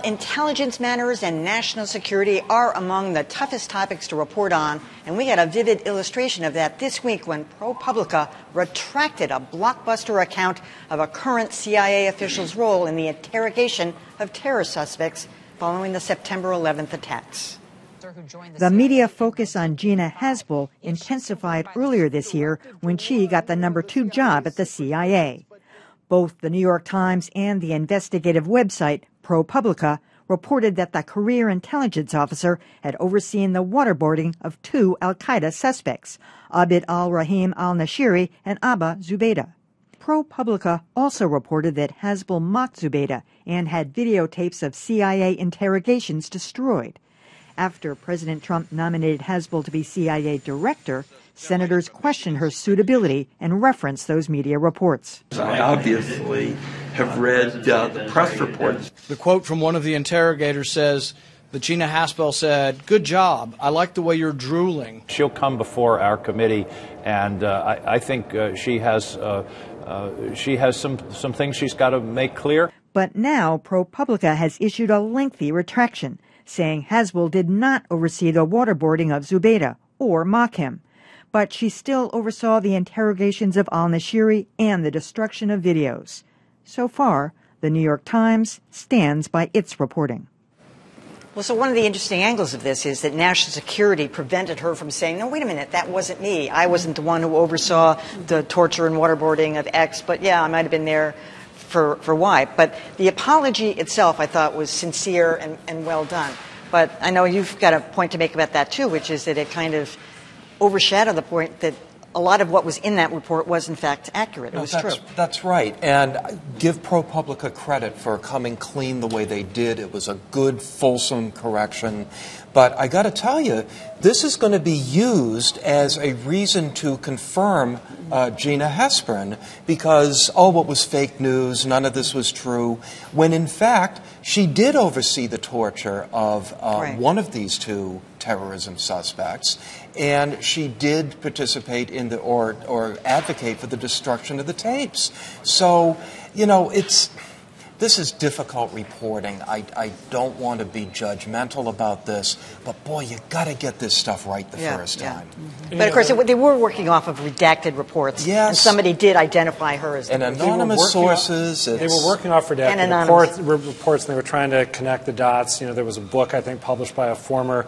Intelligence matters and national security are among the toughest topics to report on, and we had a vivid illustration of that this week when ProPublica retracted a blockbuster account of a current CIA official's role in the interrogation of terror suspects following the September 11th attacks. The media focus on Gina Haspel intensified earlier this year when she got the #2 job at the CIA. Both the New York Times and the investigative website ProPublica reported that the career intelligence officer had overseen the waterboarding of 2 al-Qaeda suspects, Abid al-Rahim al-Nashiri and Abba Zubaydah. ProPublica also reported that Haspel mocked Zubaydah and had videotapes of CIA interrogations destroyed. After President Trump nominated Haspel to be CIA director, senators questioned her suitability and referenced those media reports. I obviously have read the press reports. The quote from one of the interrogators says that Gina Haspel said, "Good job. I like the way you're drooling." She'll come before our committee, and I think she has some things she's got to make clear. But now ProPublica has issued a lengthy retraction, saying Haspel did not oversee the waterboarding of Zubaydah or mock him. But she still oversaw the interrogations of al-Nashiri and the destruction of videos. So far, the New York Times stands by its reporting. Well, so one of the interesting angles of this is that national security prevented her from saying, no, wait a minute, that wasn't me. I wasn't the one who oversaw the torture and waterboarding of X, but yeah, I might have been there for Y. But the apology itself, I thought, was sincere and well done. But I know you've got a point to make about that, too, which is that it kind of overshadowed the point that a lot of what was in that report was, in fact, accurate. It was true. That's right. And give ProPublica credit for coming clean the way they did. It was a good, fulsome correction. But I got to tell you, this is going to be used as a reason to confirm Gina Haspel because, what was fake news, none of this was true, when in fact she did oversee the torture of one of these 2 terrorism suspects, and she did participate in or advocate for the destruction of the tapes. So, this is difficult reporting. I don't want to be judgmental about this, but boy, you got to get this stuff right the first time. Mm-hmm. But of course, they were working off of redacted reports, and somebody did identify her as anonymous sources. They were working off redacted reports, and they were trying to connect the dots. There was a book, I think, published by a former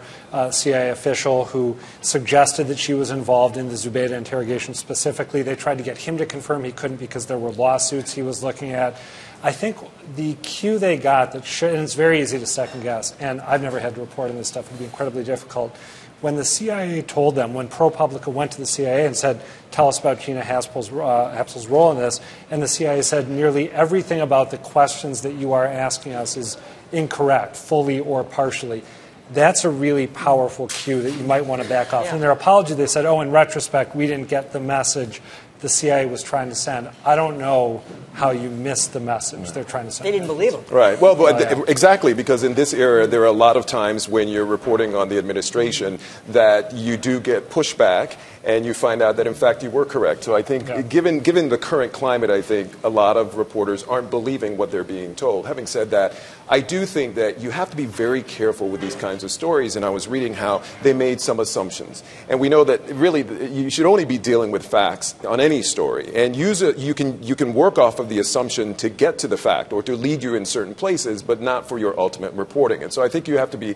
CIA official who suggested that she was involved in the Zubaydah interrogation specifically. They tried to get him to confirm. He couldn't because there were lawsuits he was looking at. I think the cue they got, and it's very easy to second guess, and I've never had to report on this stuff, it would be incredibly difficult. When the CIA told them, when ProPublica went to the CIA and said, tell us about Gina Haspel's role in this, and the CIA said nearly everything about the questions that you are asking us is incorrect, fully or partially. That's a really powerful cue that you might want to back off. Yeah. In their apology, they said, in retrospect, we didn't get the message the CIA was trying to send. I don't know how you missed the message they're trying to send. They didn't believe them. Right. Well, exactly, because in this era, there are a lot of times when you're reporting on the administration that you do get pushback and you find out that, in fact, you were correct. So I think given the current climate, I think a lot of reporters aren't believing what they're being told. Having said that, I do think that you have to be very careful with these kinds of stories, and I was reading how they made some assumptions. And we know that really you should only be dealing with facts on any story, and you can work off of the assumption to get to the fact or to lead you in certain places, but not for your ultimate reporting. And so I think you have to be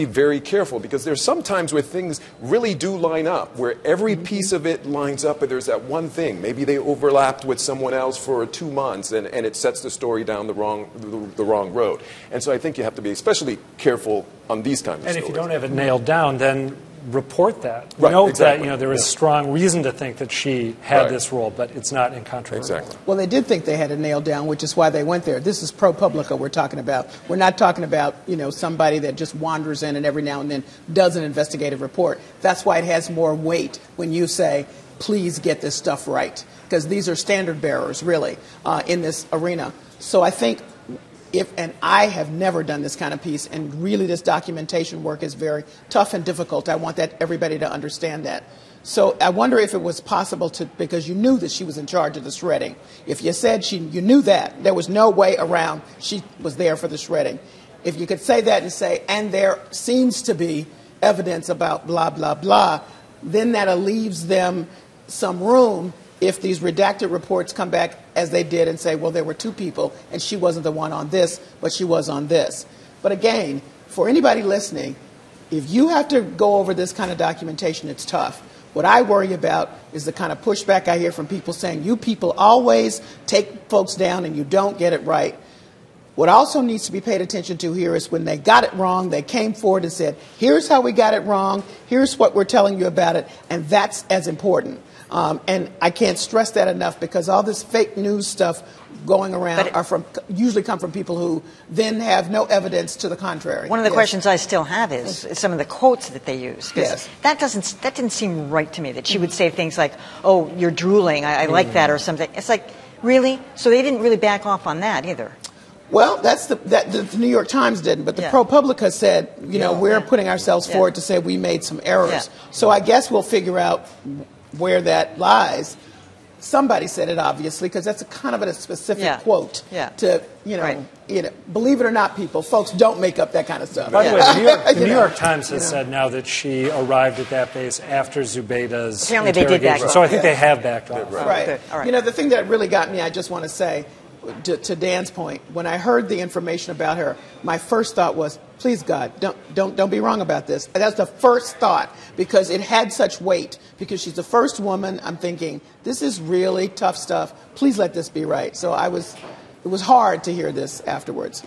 very careful, because there's some times where things really do line up, where every piece of it lines up, but there's that one thing. Maybe they overlapped with someone else for 2 months, and it sets the story down the wrong road. And so I think you have to be especially careful on these kinds of stories. And if you don't have it nailed down, then report that. Note that there is strong reason to think that she had this role, but it's not incontrovertible. Exactly. Well, they did think they had it nailed down, which is why they went there. This is ProPublica we're talking about. We're not talking about, somebody that just wanders in and every now and then does an investigative report. That's why it has more weight when you say, please get this stuff right, because these are standard bearers, really, in this arena. So I think and I have never done this kind of piece, and really this documentation work is very tough and difficult. I want everybody to understand that. So I wonder if it was possible because you knew that she was in charge of the shredding. If you said you knew that, there was no way around she was there for the shredding. if you could say that and say, and there seems to be evidence about blah, blah, blah, then that leaves them some room if these redacted reports come back as they did and say, well, there were two people and she wasn't the one on this, but she was on this. But again, for anybody listening, if you have to go over this kind of documentation, it's tough. What I worry about is the kind of pushback I hear from people saying, you people always take folks down and you don't get it right. What also needs to be paid attention to here is when they got it wrong, they came forward and said, here's how we got it wrong, here's what we're telling you about it, and that's as important. And I can't stress that enough because all this fake news stuff going around usually come from people who then have no evidence to the contrary. One of the questions I still have is some of the quotes that they use. Yes. That didn't seem right to me, that she would say things like, oh, you're drooling, I like that, or something. It's like, really? So they didn't really back off on that either. Well, the New York Times didn't, but the ProPublica said, we're putting ourselves forward to say we made some errors. Yeah. So I guess we'll figure out where that lies. Somebody said it, obviously, because that's a kind of a specific quote to, believe it or not, people, folks don't make up that kind of stuff. By the way, the New York Times has said now that she arrived at that base after Zubayda's interrogation. They did back off. So I think they have backed off. Right. All right. The thing that really got me, I just want to say, to Dan's point, when I heard the information about her, my first thought was, please God, don't be wrong about this. And that's the first thought, because it had such weight, because she's the first woman. I'm thinking, this is really tough stuff. Please let this be right. So it was hard to hear this afterwards,